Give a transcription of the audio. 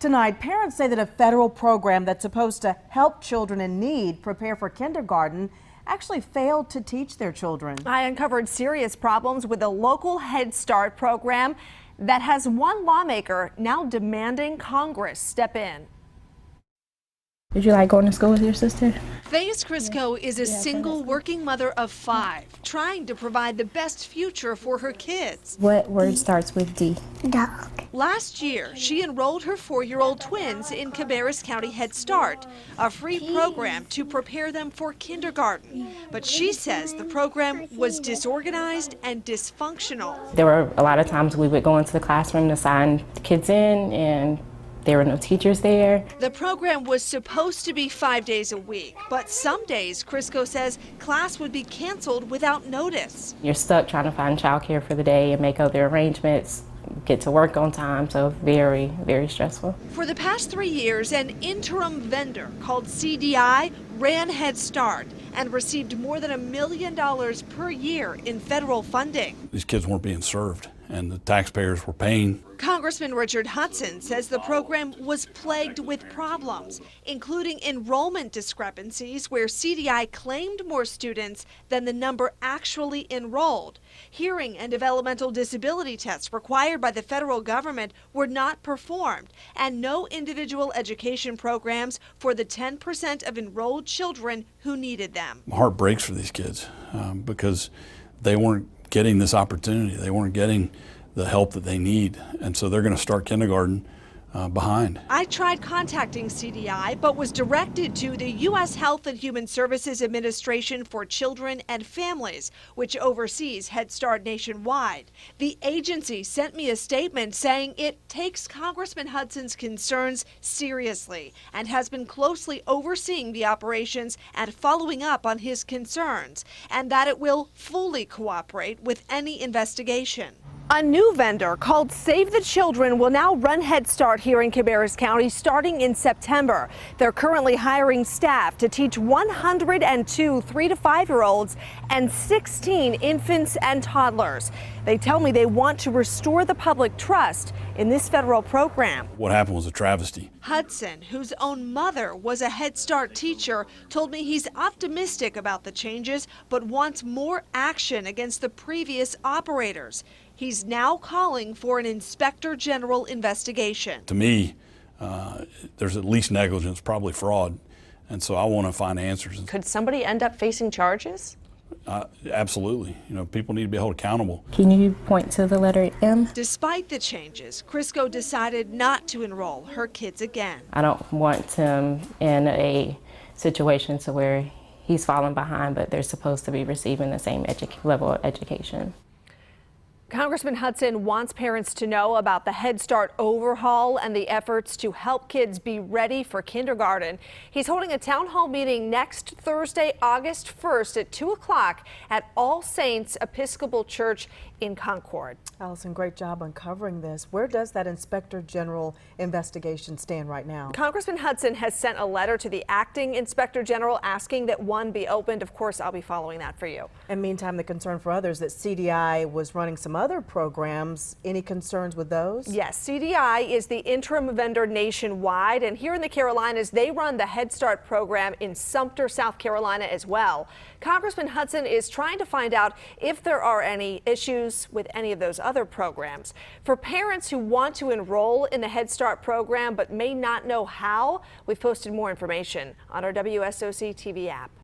Tonight, parents say that a federal program that's supposed to help children in need prepare for kindergarten actually failed to teach their children. I uncovered serious problems with a local Head Start program that has one lawmaker now demanding Congress step in. Did you like going to school with your sister? Thais Crisco is a single working mother of 5, trying to provide the best future for her kids. What word starts with D? Dog. Last year, she enrolled her 4-year-old twins in Cabarrus County Head Start, a free program to prepare them for kindergarten. But she says the program was disorganized and dysfunctional. There were a lot of times we would go into the classroom to sign kids in, and there were no teachers there. The program was supposed to be 5 days a week, but some days, Crisco says, class would be canceled without notice. You're stuck trying to find childcare for the day and make other arrangements, get to work on time, so very, very stressful. For the past 3 years, an interim vendor called CDI ran Head Start and received more than $1 million per year in federal funding. These kids weren't being served, and the taxpayers were paying. Congressman Richard Hudson says the program was plagued with problems, including enrollment discrepancies where CDI claimed more students than the number actually enrolled. Hearing and developmental disability tests required by the federal government were not performed, and no individual education programs for the 10% of enrolled children who needed them. My heart breaks for these kids because they weren't getting this opportunity. They weren't getting the help that they need, and so they're going to start kindergarten behind. I tried contacting CDI, but was directed to the U.S. Health and Human Services Administration for Children and Families, which oversees Head Start nationwide. The agency sent me a statement saying it takes Congressman Hudson's concerns seriously and has been closely overseeing the operations and following up on his concerns, and that it will fully cooperate with any investigation. A new vendor called Save the Children will now run Head Start here in Cabarrus County starting in September. They're currently hiring staff to teach 102 3 to 5-year-olds and 16 infants and toddlers. They tell me they want to restore the public trust in this federal program. What happened was a travesty. Hudson, whose own mother was a Head Start teacher, told me he's optimistic about the changes, but wants more action against the previous operators. He's now calling for an Inspector General investigation. To me, there's at least negligence, probably fraud, and so I want to find answers. Could somebody end up facing charges? Absolutely. You know, people need to be held accountable. Can you point to the letter M? Despite the changes, Crisco decided not to enroll her kids again. I don't want him in a situation to where he's falling behind, but they're supposed to be receiving the same level of education. Congressman Hudson wants parents to know about the Head Start overhaul and the efforts to help kids be ready for kindergarten. He's holding a town hall meeting next Thursday, August 1st at 2 o'clock at All Saints Episcopal Church in Concord. Allison, great job uncovering this. Where does that Inspector General investigation stand right now? Congressman Hudson has sent a letter to the acting Inspector General asking that one be opened. Of course, I'll be following that for you. And meantime, the concern for others that CDI was running some other programs. Any concerns with those? Yes, CDI is the interim vendor nationwide, and here in the Carolinas, they run the Head Start program in Sumter, South Carolina as well. Congressman Hudson is trying to find out if there are any issues with any of those other programs. For parents who want to enroll in the Head Start program but may not know how, we've posted more information on our WSOC TV app.